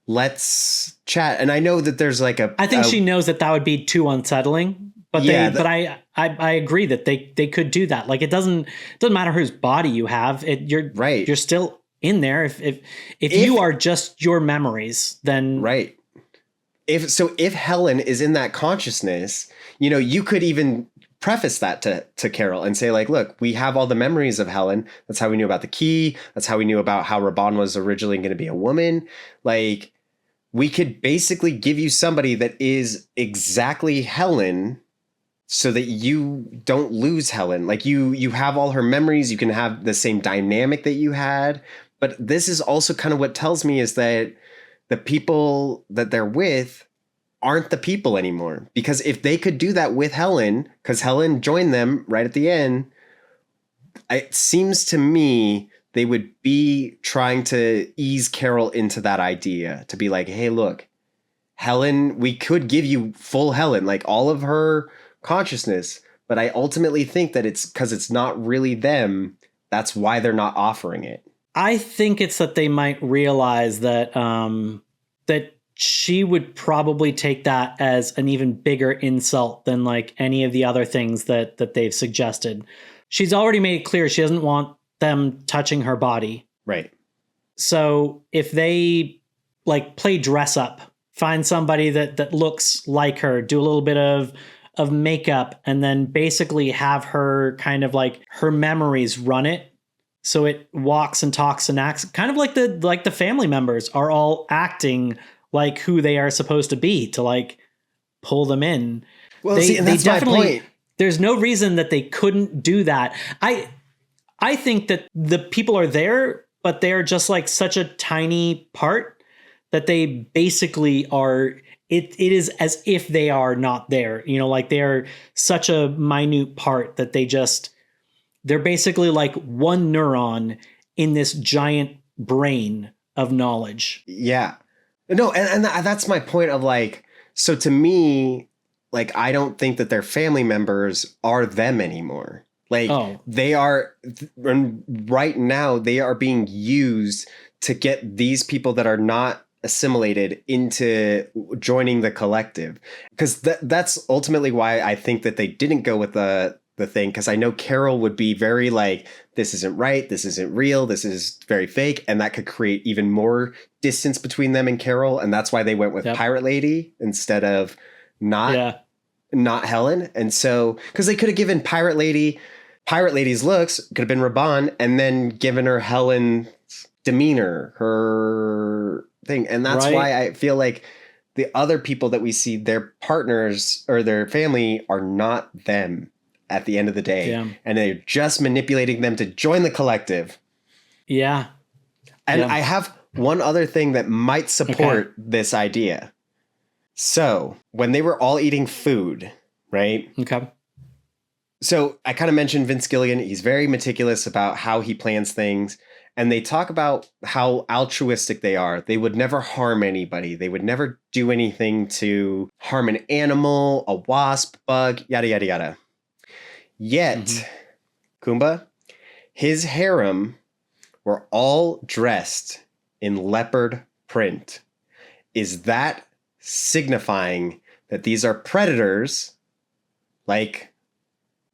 Let's chat. And I know that there's like I think she knows that would be too unsettling. But I agree that they could do that. Like it doesn't matter whose body you have. You're still in there. If you are just your memories, then right. If Helen is in that consciousness, you could even preface that to Carol and say like, look, we have all the memories of Helen. That's how we knew about the key. That's how we knew about how Raban was originally going to be a woman. Like we could basically give you somebody that is exactly Helen so that you don't lose Helen. Like you have all her memories. You can have the same dynamic that you had. But this is also kind of what tells me is that the people that they're with aren't the people anymore. Because if they could do that with Helen, because Helen joined them right at the end, it seems to me they would be trying to ease Carol into that idea to be like, hey, look, Helen, we could give you full Helen, like all of her consciousness. But I ultimately think that it's because it's not really them. That's why they're not offering it. I think it's that they might realize that that she would probably take that as an even bigger insult than like any of the other things that they've suggested. She's already made it clear she doesn't want them touching her body. Right. So if they like play dress up, find somebody that looks like her, do a little bit of makeup, and then basically have her kind of like her memories run it. So it walks and talks and acts kind of like the family members are all acting like who they are supposed to be to like pull them in. Well, and that's my point. There's no reason that they couldn't do that. I think that the people are there, but they're just like such a tiny part that they basically are. It is as if they are not there. Like they're such a minute part that they're basically like one neuron in this giant brain of knowledge. Yeah. No, and that's my point of like, so to me, like, I don't think that their family members are them anymore. Like they are, right now, they are being used to get these people that are not assimilated into joining the collective. Because that's ultimately why I think that they didn't go with the thing, because I know Carol would be very like, this isn't right, this isn't real, this is very fake, and that could create even more distance between them and Carol, and that's why they went with Pirate Lady instead of not Helen. And so because they could have given Pirate Lady's looks, could have been Raban, and then given her Helen's demeanor, her thing, and that's why I feel like the other people that we see, their partners or their family, are not them at the end of the day. Yeah. And they're just manipulating them to join the collective. Yeah. And I have one other thing that might support this idea. So when they were all eating food, right? Okay. So I kind of mentioned Vince Gilligan. He's very meticulous about how he plans things. And they talk about how altruistic they are. They would never harm anybody. They would never do anything to harm an animal, a wasp, bug, yada, yada, yada. Yet, Kumba, his harem were all dressed in leopard print. Is that signifying that these are predators, like,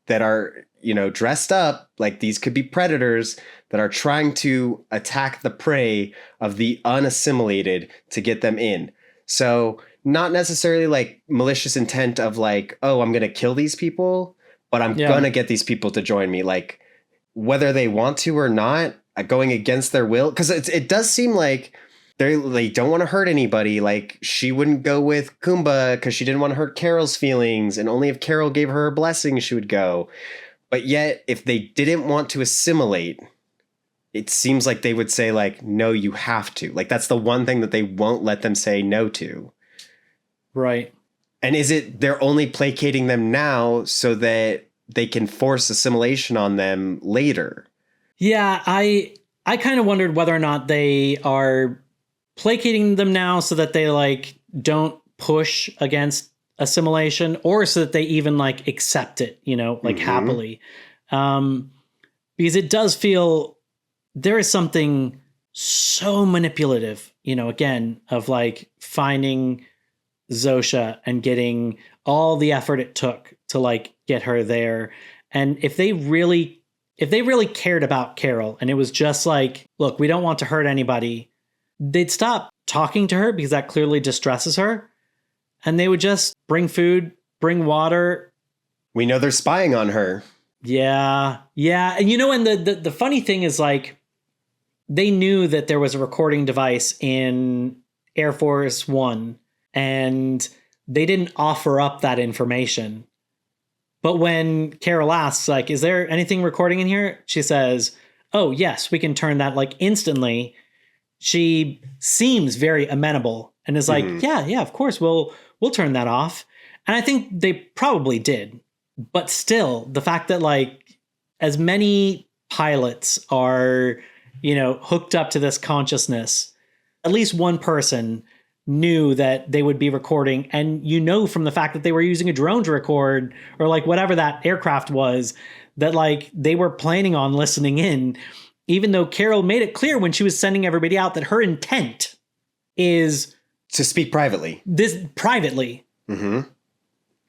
that are, dressed up, like these could be predators that are trying to attack the prey of the unassimilated to get them in? So not necessarily like malicious intent of like, oh, I'm going to kill these people, but I'm going to get these people to join me. Like, whether they want to or not, going against their will? Because it does seem like they don't want to hurt anybody. Like she wouldn't go with Kumba because she didn't want to hurt Carol's feelings, and only if Carol gave her a blessing she would go. But yet, if they didn't want to assimilate, it seems like they would say like, no, you have to. Like that's the one thing that they won't let them say no to. Right. And is it they're only placating them now so that they can force assimilation on them later? Yeah, I kind of wondered whether or not they are placating them now so that they like don't push against assimilation, or so that they even like accept it, like happily. Because it does feel there is something so manipulative, again, of like finding Zosha and getting all the effort it took to like get her there. And if they really cared about Carol and it was just like, look, we don't want to hurt anybody, they'd stop talking to her because that clearly distresses her. And they would just bring food, bring water. We know they're spying on her. Yeah. Yeah. And and the funny thing is like, they knew that there was a recording device in Air Force One, and they didn't offer up that information. But when Carol asks, like, is there anything recording in here? She says, oh, yes, we can turn that like instantly. She seems very amenable and is like, yeah, of course, we'll turn that off. And I think they probably did. But still, the fact that like as many pilots are, hooked up to this consciousness, at least one person knew that they would be recording. And from the fact that they were using a drone to record, or like whatever that aircraft was, that like they were planning on listening in, even though Carol made it clear when she was sending everybody out that her intent is to speak privately.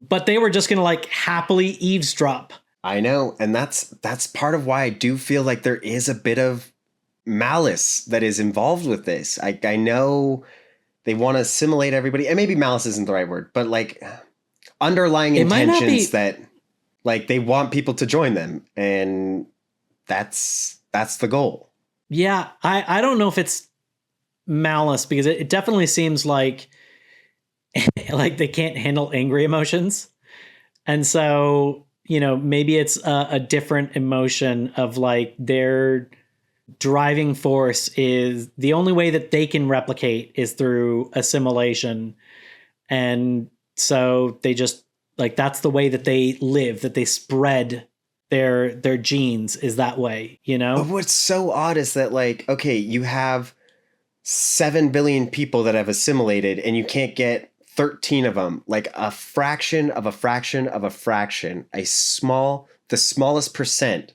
But they were just going to like happily eavesdrop. I know. And that's part of why I do feel like there is a bit of malice that is involved with this. I know they want to assimilate everybody, and maybe malice isn't the right word, but like underlying intentions that like they want people to join them, and that's the goal. Yeah, I don't know if it's malice, because it definitely seems like like they can't handle angry emotions, and so maybe it's a different emotion of like their driving force is the only way that they can replicate is through assimilation. And so they just like, that's the way that they live, that they spread their genes is that way, But what's so odd is that like, okay, you have 7 billion people that have assimilated and you can't get 13 of them, like a fraction of a fraction of a fraction, the smallest percent.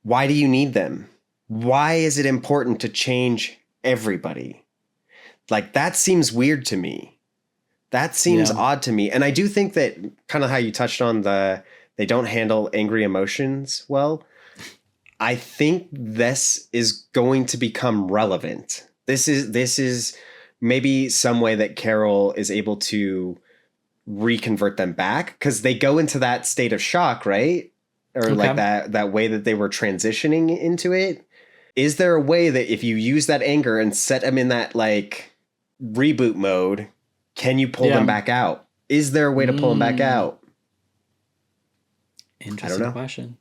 Why do you need them? Why is it important to change everybody? Like, that seems weird to me. That seems odd to me. And I do think that kind of how you touched on they don't handle angry emotions well. I think this is going to become relevant. This is maybe some way that Carol is able to reconvert them back, because they go into that state of shock, right? Or like that way that they were transitioning into it. Is there a way that if you use that anger and set them in that like reboot mode, can you pull them back out? Is there a way to pull them back out? Interesting question.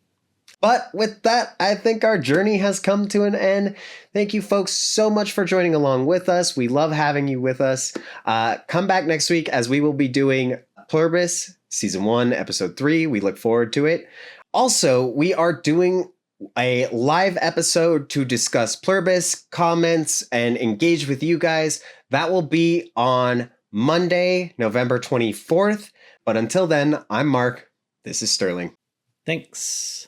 But with that, I think our journey has come to an end. Thank you folks so much for joining along with us. We love having you with us. Come back next week as we will be doing Pluribus Season 1, Episode 3. We look forward to it. Also, we are doing a live episode to discuss Pluribus, comments, and engage with you guys. That will be on Monday, November 24th. But until then, I'm Mark. This is Sterling. Thanks.